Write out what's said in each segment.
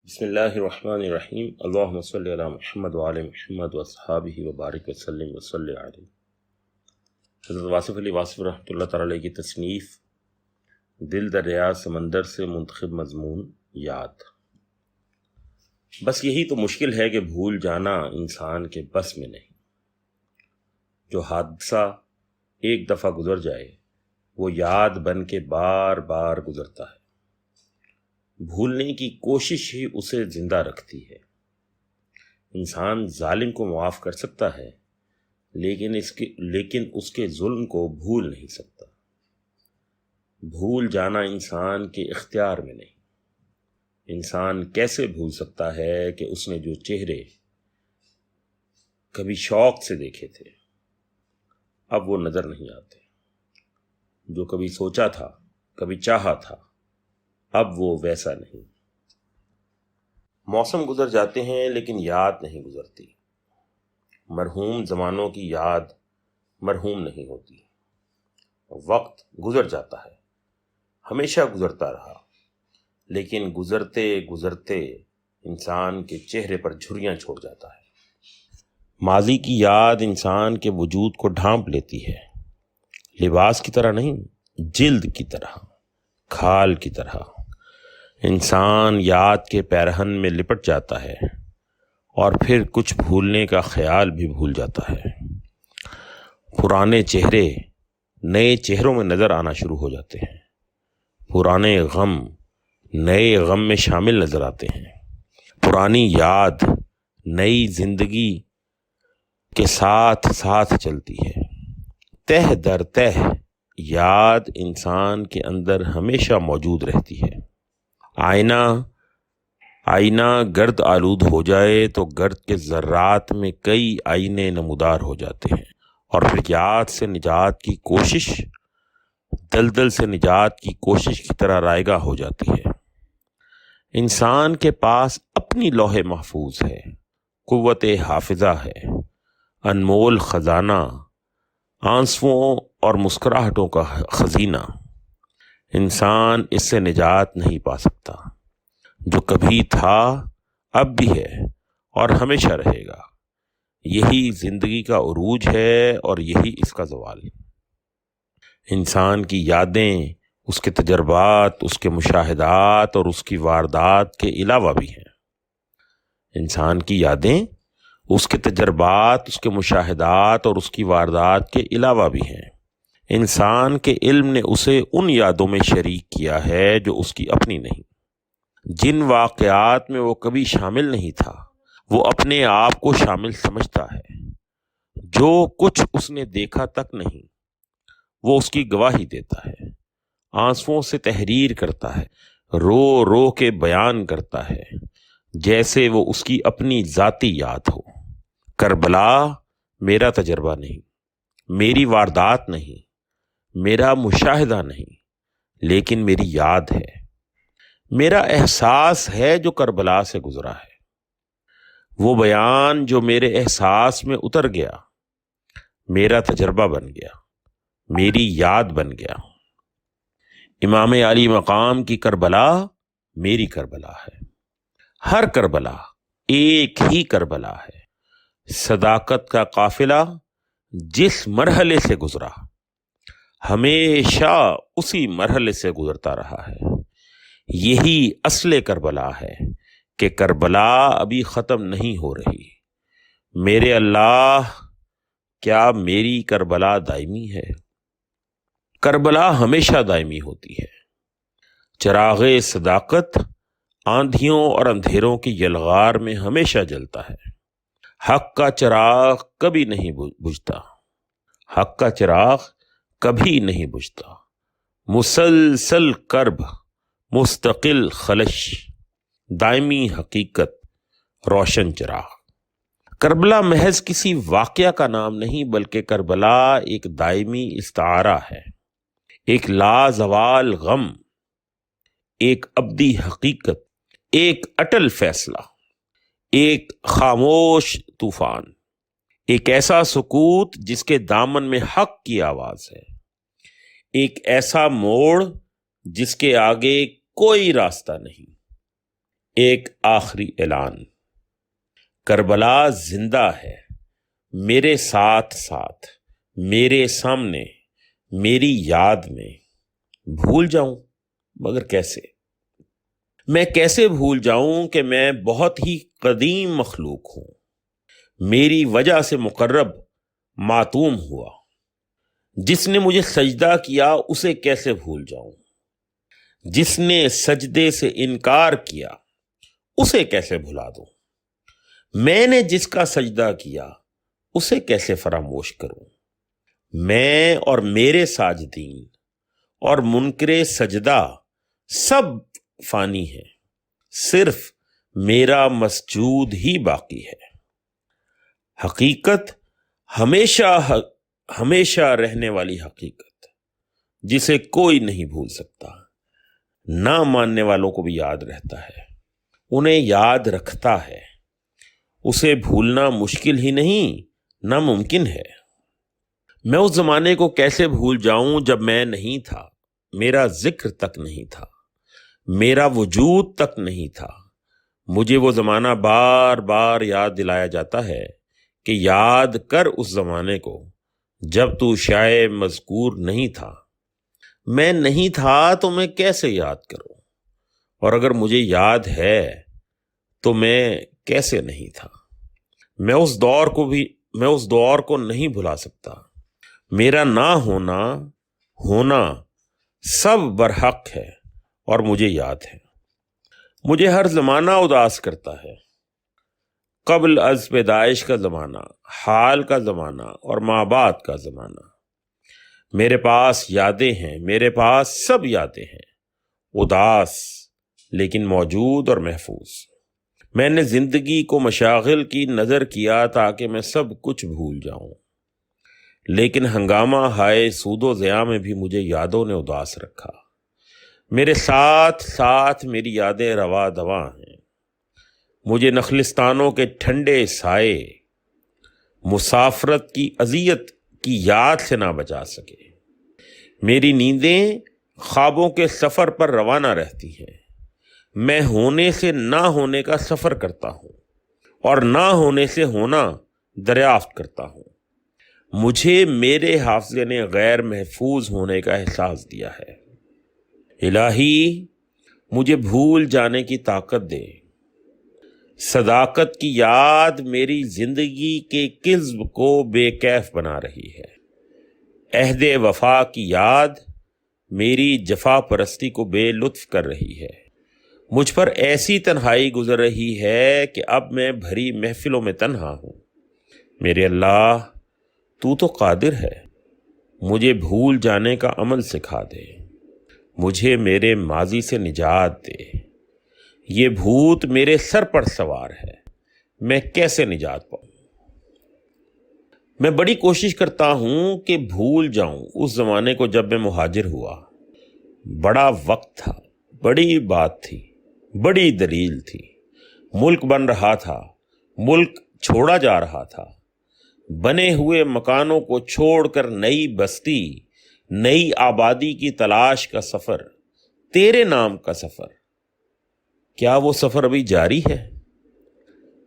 بسم اللہ الرحمن الرحیم اللہم صلی علی محمد وعلی محمد واصحابہ وبارک وسلم وصلی علیہ۔ حضرت واصف علی واصف رحمۃ اللہ تعالی علیہ کی تصنیف دل دریا سمندر سے منتخب مضمون یاد۔ بس یہی تو مشکل ہے کہ بھول جانا انسان کے بس میں نہیں۔ جو حادثہ ایک دفعہ گزر جائے وہ یاد بن کے بار بار گزرتا ہے۔ بھولنے کی کوشش ہی اسے زندہ رکھتی ہے۔ انسان ظالم کو معاف کر سکتا ہے لیکن اس کے ظلم کو بھول نہیں سکتا۔ بھول جانا انسان کے اختیار میں نہیں۔ انسان کیسے بھول سکتا ہے کہ اس نے جو چہرے کبھی شوق سے دیکھے تھے اب وہ نظر نہیں آتے، جو کبھی سوچا تھا، کبھی چاہا تھا، اب وہ ویسا نہیں۔ موسم گزر جاتے ہیں لیکن یاد نہیں گزرتی۔ مرحوم زمانوں کی یاد مرحوم نہیں ہوتی۔ وقت گزر جاتا ہے، ہمیشہ گزرتا رہا، لیکن گزرتے گزرتے انسان کے چہرے پر جھریاں چھوڑ جاتا ہے۔ ماضی کی یاد انسان کے وجود کو ڈھانپ لیتی ہے، لباس کی طرح نہیں، جلد کی طرح، کھال کی طرح۔ انسان یاد کے پیرہن میں لپٹ جاتا ہے اور پھر کچھ بھولنے کا خیال بھی بھول جاتا ہے۔ پرانے چہرے نئے چہروں میں نظر آنا شروع ہو جاتے ہیں، پرانے غم نئے غم میں شامل نظر آتے ہیں، پرانی یاد نئی زندگی کے ساتھ ساتھ چلتی ہے۔ تہ در تہ یاد انسان کے اندر ہمیشہ موجود رہتی ہے۔ آئینہ گرد آلود ہو جائے تو گرد کے ذرات میں کئی آئینے نمودار ہو جاتے ہیں، اور پھر یاد سے نجات کی کوشش دلدل سے نجات کی کوشش کی طرح رائگاں ہو جاتی ہے۔ انسان کے پاس اپنی لوح محفوظ ہے، قوت حافظہ ہے، انمول خزانہ، آنسوؤں اور مسکراہٹوں کا خزینہ۔ انسان اس سے نجات نہیں پا سکتا۔ جو کبھی تھا اب بھی ہے اور ہمیشہ رہے گا۔ یہی زندگی کا عروج ہے اور یہی اس کا زوال۔ انسان کی یادیں اس کے تجربات، اس کے مشاہدات اور اس کی واردات کے علاوہ بھی ہیں۔ انسان کی یادیں اس کے تجربات، اس کے مشاہدات اور اس کی واردات کے علاوہ بھی ہیں۔ انسان کے علم نے اسے ان یادوں میں شریک کیا ہے جو اس کی اپنی نہیں۔ جن واقعات میں وہ کبھی شامل نہیں تھا وہ اپنے آپ کو شامل سمجھتا ہے۔ جو کچھ اس نے دیکھا تک نہیں وہ اس کی گواہی دیتا ہے۔ آنسوؤں سے تحریر کرتا ہے، رو رو کے بیان کرتا ہے، جیسے وہ اس کی اپنی ذاتی یاد ہو۔ کربلا میرا تجربہ نہیں، میری واردات نہیں، میرا مشاہدہ نہیں، لیکن میری یاد ہے۔ میرا احساس ہے جو کربلا سے گزرا ہے، وہ بیان جو میرے احساس میں اتر گیا، میرا تجربہ بن گیا، میری یاد بن گیا۔ امام علی مقام کی کربلا میری کربلا ہے۔ ہر کربلا ایک ہی کربلا ہے۔ صداقت کا قافلہ جس مرحلے سے گزرا ہمیشہ اسی مرحلے سے گزرتا رہا ہے۔ یہی اصل کربلا ہے کہ کربلا ابھی ختم نہیں ہو رہی۔ میرے اللہ، کیا میری کربلا دائمی ہے؟ کربلا ہمیشہ دائمی ہوتی ہے۔ چراغ صداقت آندھیوں اور اندھیروں کی یلغار میں ہمیشہ جلتا ہے۔ حق کا چراغ کبھی نہیں بجھتا، حق کا چراغ کبھی نہیں بجھتا۔ مسلسل کرب، مستقل خلش، دائمی حقیقت، روشن چراغ۔ کربلا محض کسی واقعہ کا نام نہیں بلکہ کربلا ایک دائمی استعارہ ہے، ایک لازوال غم، ایک ابدی حقیقت، ایک اٹل فیصلہ، ایک خاموش طوفان، ایک ایسا سکوت جس کے دامن میں حق کی آواز ہے، ایک ایسا موڑ جس کے آگے کوئی راستہ نہیں، ایک آخری اعلان۔ کربلا زندہ ہے، میرے ساتھ ساتھ، میرے سامنے، میری یاد میں۔ بھول جاؤں مگر کیسے؟ میں کیسے بھول جاؤں کہ میں بہت ہی قدیم مخلوق ہوں، میری وجہ سے مقرب معتوم ہوا۔ جس نے مجھے سجدہ کیا اسے کیسے بھول جاؤں؟ جس نے سجدے سے انکار کیا اسے کیسے بھلا دوں؟ میں نے جس کا سجدہ کیا اسے کیسے فراموش کروں؟ میں اور میرے ساجدین اور منکر سجدہ سب فانی ہے، صرف میرا مسجود ہی باقی ہے۔ حقیقت ہمیشہ رہنے والی حقیقت، جسے کوئی نہیں بھول سکتا۔ نہ ماننے والوں کو بھی یاد رہتا ہے، انہیں یاد رکھتا ہے۔ اسے بھولنا مشکل ہی نہیں، ناممکن ہے۔ میں اس زمانے کو کیسے بھول جاؤں جب میں نہیں تھا، میرا ذکر تک نہیں تھا، میرا وجود تک نہیں تھا۔ مجھے وہ زمانہ بار بار یاد دلایا جاتا ہے کہ یاد کر اس زمانے کو جب تو شائع مذکور نہیں تھا۔ میں نہیں تھا تو میں کیسے یاد کروں؟ اور اگر مجھے یاد ہے تو میں کیسے نہیں تھا؟ میں اس دور کو نہیں بھلا سکتا۔ میرا نہ ہونا سب برحق ہے اور مجھے یاد ہے۔ مجھے ہر زمانہ اداس کرتا ہے، قبل از پیدائش کا زمانہ، حال کا زمانہ اور ماں بعد کا زمانہ۔ میرے پاس یادیں ہیں، میرے پاس سب یادیں ہیں، اداس لیکن موجود اور محفوظ۔ میں نے زندگی کو مشاغل کی نظر کیا تاکہ میں سب کچھ بھول جاؤں، لیکن ہنگامہ ہائے سود و ضیاء میں بھی مجھے یادوں نے اداس رکھا۔ میرے ساتھ ساتھ میری یادیں رواں دواں ہیں۔ مجھے نخلستانوں کے ٹھنڈے سائے مسافرت کی اذیت کی یاد سے نہ بچا سکے۔ میری نیندیں خوابوں کے سفر پر روانہ رہتی ہیں۔ میں ہونے سے نہ ہونے کا سفر کرتا ہوں اور نہ ہونے سے ہونا دریافت کرتا ہوں۔ مجھے میرے حافظے نے غیر محفوظ ہونے کا احساس دیا ہے۔ الہی مجھے بھول جانے کی طاقت دے۔ صداقت کی یاد میری زندگی کے کذب کو بے کیف بنا رہی ہے۔ عہد وفا کی یاد میری جفا پرستی کو بے لطف کر رہی ہے۔ مجھ پر ایسی تنہائی گزر رہی ہے کہ اب میں بھری محفلوں میں تنہا ہوں۔ میرے اللہ تو قادر ہے، مجھے بھول جانے کا عمل سکھا دے۔ مجھے میرے ماضی سے نجات دے۔ یہ بھوت میرے سر پر سوار ہے، میں کیسے نجات پاؤں؟ میں بڑی کوشش کرتا ہوں کہ بھول جاؤں اس زمانے کو جب میں مہاجر ہوا۔ بڑا وقت تھا، بڑی بات تھی، بڑی دلیل تھی۔ ملک بن رہا تھا، ملک چھوڑا جا رہا تھا۔ بنے ہوئے مکانوں کو چھوڑ کر نئی بستی، نئی آبادی کی تلاش کا سفر، تیرے نام کا سفر۔ کیا وہ سفر ابھی جاری ہے؟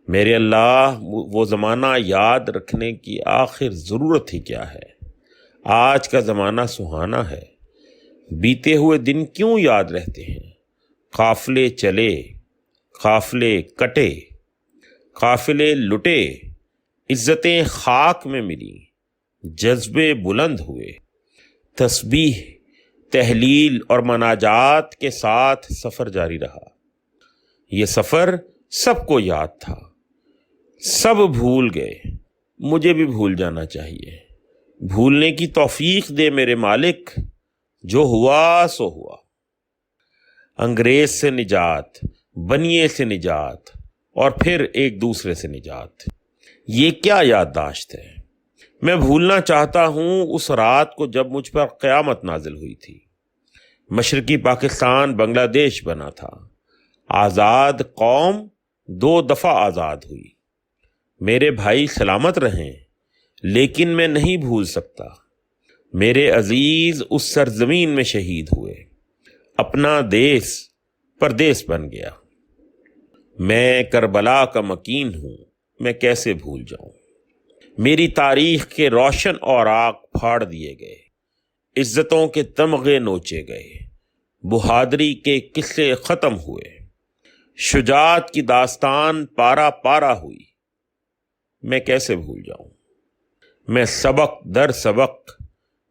میرے اللہ وہ زمانہ یاد رکھنے کی آخر ضرورت ہی کیا ہے؟ آج کا زمانہ سہانا ہے، بیتے ہوئے دن کیوں یاد رہتے ہیں؟ قافلے چلے، قافلے کٹے، قافلے لٹے، عزتیں خاک میں ملی، جذبے بلند ہوئے۔ تسبیح، تحلیل اور مناجات کے ساتھ سفر جاری رہا۔ یہ سفر سب کو یاد تھا، سب بھول گئے۔ مجھے بھی بھول جانا چاہیے۔ بھولنے کی توفیق دے میرے مالک، جو ہوا سو ہوا۔ انگریز سے نجات، بنیے سے نجات اور پھر ایک دوسرے سے نجات، یہ کیا یادداشت ہے؟ میں بھولنا چاہتا ہوں اس رات کو جب مجھ پر قیامت نازل ہوئی تھی۔ مشرقی پاکستان بنگلہ دیش بنا تھا۔ آزاد قوم 2 دفعہ آزاد ہوئی۔ میرے بھائی سلامت رہیں، لیکن میں نہیں بھول سکتا۔ میرے عزیز اس سرزمین میں شہید ہوئے، اپنا دیس پردیس بن گیا۔ میں کربلا کا مکین ہوں، میں کیسے بھول جاؤں۔ میری تاریخ کے روشن اوراق پھاڑ دیے گئے، عزتوں کے تمغے نوچے گئے، بہادری کے قصے ختم ہوئے، شجاعت کی داستان پارا پارا ہوئی، میں کیسے بھول جاؤں۔ میں سبق در سبق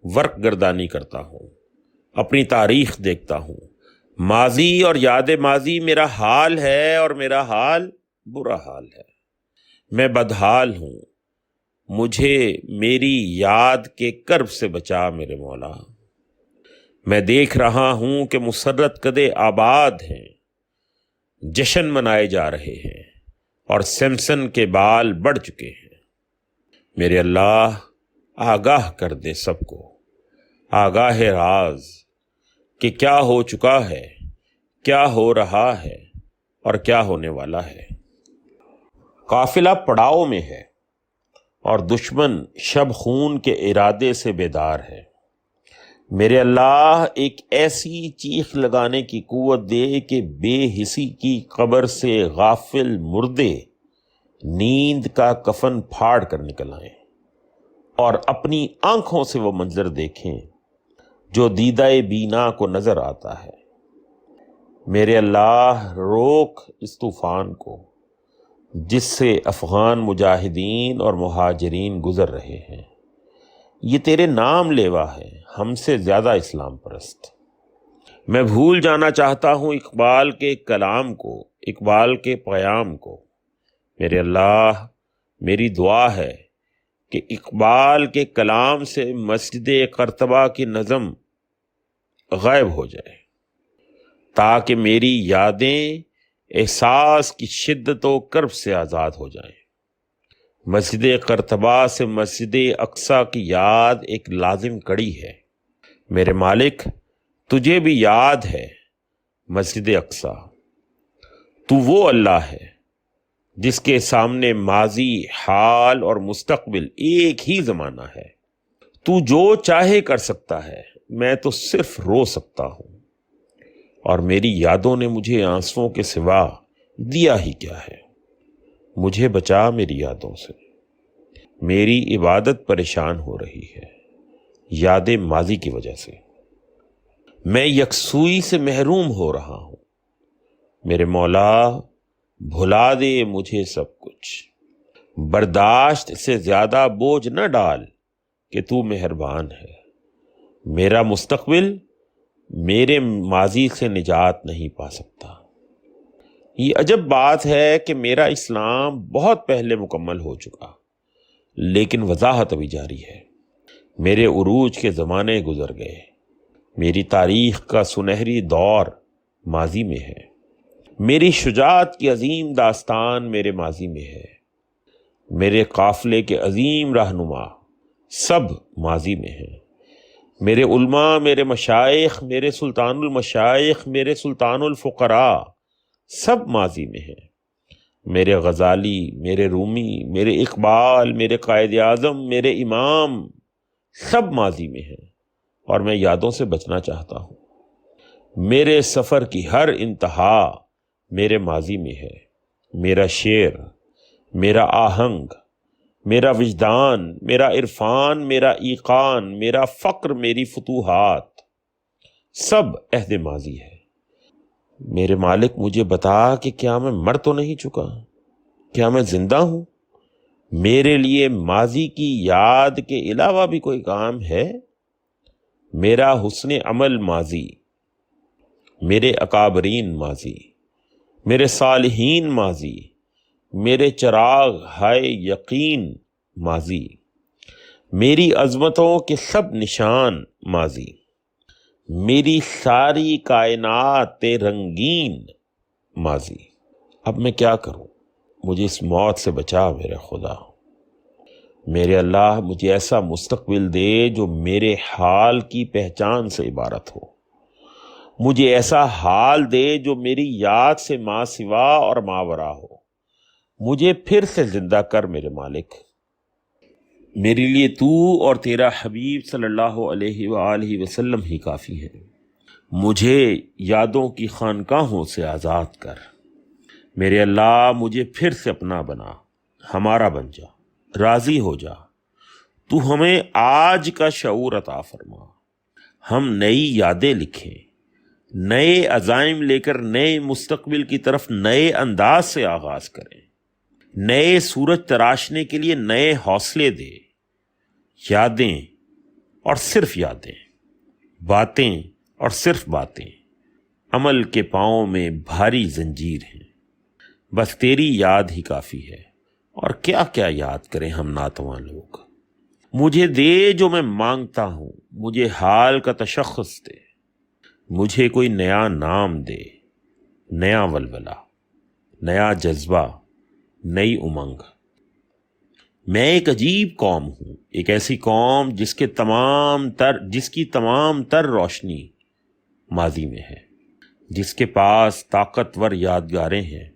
ورق گردانی کرتا ہوں، اپنی تاریخ دیکھتا ہوں، ماضی اور یاد ماضی میرا حال ہے، اور میرا حال برا حال ہے۔ میں بدحال ہوں، مجھے میری یاد کے کرب سے بچا میرے مولا۔ میں دیکھ رہا ہوں کہ مسرت کدے آباد ہیں، جشن منائے جا رہے ہیں، اور سمسن کے بال بڑھ چکے ہیں۔ میرے اللہ آگاہ کر دے سب کو، آگاہ راز، کہ کیا ہو چکا ہے، کیا ہو رہا ہے، اور کیا ہونے والا ہے۔ قافلہ پڑاؤ میں ہے، اور دشمن شب خون کے ارادے سے بیدار ہے۔ میرے اللہ ایک ایسی چیخ لگانے کی قوت دے کہ بے حسی کی قبر سے غافل مردے نیند کا کفن پھاڑ کر نکل آئیں، اور اپنی آنکھوں سے وہ منظر دیکھیں جو دیدہ بینا کو نظر آتا ہے۔ میرے اللہ روک اس طوفان کو جس سے افغان مجاہدین اور مہاجرین گزر رہے ہیں۔ یہ تیرے نام لیوا ہے، ہم سے زیادہ اسلام پرست۔ میں بھول جانا چاہتا ہوں اقبال کے کلام کو، اقبال کے پیام کو۔ میرے اللہ میری دعا ہے کہ اقبال کے کلام سے مسجد قرطبہ کی نظم غائب ہو جائے، تاکہ میری یادیں احساس کی شدت و کرب سے آزاد ہو جائیں۔ مسجد قرطبہ سے مسجد اقصی کی یاد ایک لازم کڑی ہے۔ میرے مالک تجھے بھی یاد ہے مسجد اقصی۔ تو وہ اللہ ہے جس کے سامنے ماضی، حال اور مستقبل ایک ہی زمانہ ہے۔ تو جو چاہے کر سکتا ہے، میں تو صرف رو سکتا ہوں، اور میری یادوں نے مجھے آنسوؤں کے سوا دیا ہی کیا ہے۔ مجھے بچا میری یادوں سے، میری عبادت پریشان ہو رہی ہے یاد ماضی کی وجہ سے۔ میں یکسوئی سے محروم ہو رہا ہوں، میرے مولا بھلا دے مجھے سب کچھ۔ برداشت سے زیادہ بوجھ نہ ڈال کہ تو مہربان ہے۔ میرا مستقبل میرے ماضی سے نجات نہیں پا سکتا۔ یہ عجب بات ہے کہ میرا اسلام بہت پہلے مکمل ہو چکا، لیکن وضاحت ابھی جاری ہے۔ میرے عروج کے زمانے گزر گئے، میری تاریخ کا سنہری دور ماضی میں ہے، میری شجاعت کی عظیم داستان میرے ماضی میں ہے، میرے قافلے کے عظیم رہنما سب ماضی میں ہیں، میرے علماء، میرے مشائخ، میرے سلطان المشائخ، میرے سلطان الفقراء سب ماضی میں ہیں، میرے غزالی، میرے رومی، میرے اقبال، میرے قائد اعظم، میرے امام سب ماضی میں ہیں، اور میں یادوں سے بچنا چاہتا ہوں۔ میرے سفر کی ہر انتہا میرے ماضی میں ہے۔ میرا شعر، میرا آہنگ، میرا وجدان، میرا عرفان، میرا ایقان، میرا فقر، میری فتوحات سب عہد ماضی ہے۔ میرے مالک مجھے بتا کہ کیا میں مر تو نہیں چکا؟ کیا میں زندہ ہوں؟ میرے لیے ماضی کی یاد کے علاوہ بھی کوئی کام ہے؟ میرا حسن عمل ماضی، میرے اکابرین ماضی، میرے صالحین ماضی، میرے چراغ ہائے یقین ماضی، میری عظمتوں کے سب نشان ماضی، میری ساری کائنات رنگین ماضی۔ اب میں کیا کروں؟ مجھے اس موت سے بچا میرے خدا۔ میرے اللہ مجھے ایسا مستقبل دے جو میرے حال کی پہچان سے عبارت ہو، مجھے ایسا حال دے جو میری یاد سے ماں سوا اور ماورا ہو۔ مجھے پھر سے زندہ کر میرے مالک۔ میرے لیے تو اور تیرا حبیب صلی اللہ علیہ وآلہ وسلم ہی کافی ہے۔ مجھے یادوں کی خانقاہوں سے آزاد کر۔ میرے اللہ مجھے پھر سے اپنا بنا، ہمارا بن جا، راضی ہو جا۔ تو ہمیں آج کا شعور عطا فرما، ہم نئی یادیں لکھیں، نئے عزائم لے کر نئے مستقبل کی طرف نئے انداز سے آغاز کریں، نئے سورج تراشنے کے لیے نئے حوصلے دے۔ یادیں اور صرف یادیں، باتیں اور صرف باتیں، عمل کے پاؤں میں بھاری زنجیر ہیں، بس تیری یاد ہی کافی ہے، اور کیا کیا یاد کریں ہم ناتواں لوگ۔ مجھے دے جو میں مانگتا ہوں، مجھے حال کا تشخص دے، مجھے کوئی نیا نام دے، نیا ولولہ، نیا جذبہ، نئی امنگ۔ میں ایک عجیب قوم ہوں، ایک ایسی قوم جس کی تمام تر روشنی ماضی میں ہے، جس کے پاس طاقتور یادگاریں ہیں،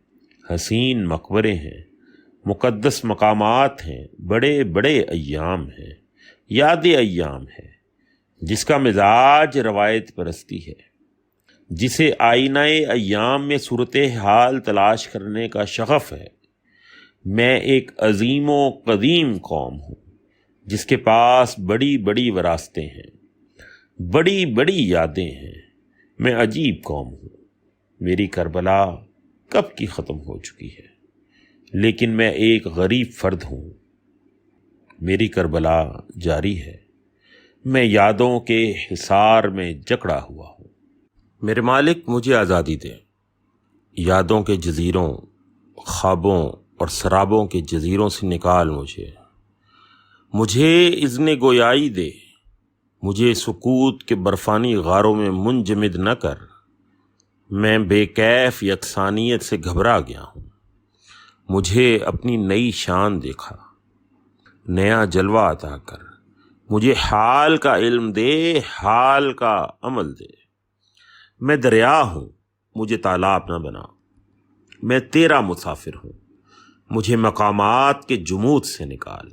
حسین مقبرے ہیں، مقدس مقامات ہیں، بڑے بڑے ایام ہیں، یاد ایام ہے، جس کا مزاج روایت پرستی ہے، جسے آئینہ ایام میں صورتحال تلاش کرنے کا شغف ہے۔ میں ایک عظیم و قدیم قوم ہوں جس کے پاس بڑی بڑی وراثتیں ہیں، بڑی بڑی یادیں ہیں۔ میں عجیب قوم ہوں، میری کربلا کب کی ختم ہو چکی ہے، لیکن میں ایک غریب فرد ہوں، میری کربلا جاری ہے، میں یادوں کے حصار میں جکڑا ہوا ہوں۔ میرے مالک مجھے آزادی دے، یادوں کے جزیروں، خوابوں اور سرابوں کے جزیروں سے نکال مجھے اذن گویائی دے، مجھے سکوت کے برفانی غاروں میں منجمد نہ کر۔ میں بے کیف یکسانیت سے گھبرا گیا ہوں، مجھے اپنی نئی شان دکھا، نیا جلوہ عطا کر، مجھے حال کا علم دے، حال کا عمل دے۔ میں دریا ہوں، مجھے تالاب نہ بنا، میں تیرا مسافر ہوں، مجھے مقامات کے جمود سے نکال۔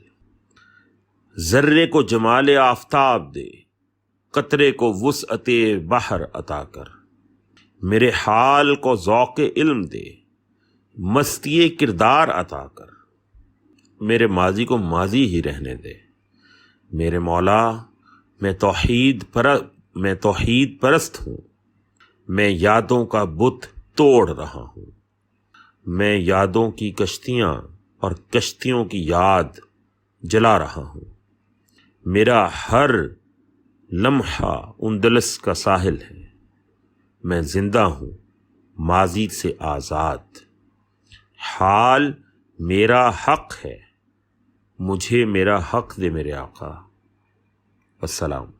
ذرے کو جمال آفتاب دے، قطرے کو وسعت بحر عطا کر۔ میرے حال کو ذوق علم دے، مستی کردار عطا کر۔ میرے ماضی کو ماضی ہی رہنے دے۔ میرے مولا، میں توحید پرست ہوں، میں یادوں کا بت توڑ رہا ہوں، میں یادوں کی کشتیاں اور کشتیوں کی یاد جلا رہا ہوں۔ میرا ہر لمحہ اندلس کا ساحل ہے، میں زندہ ہوں، ماضی سے آزاد۔ حال میرا حق ہے، مجھے میرا حق دے میرے آقا۔ السلام۔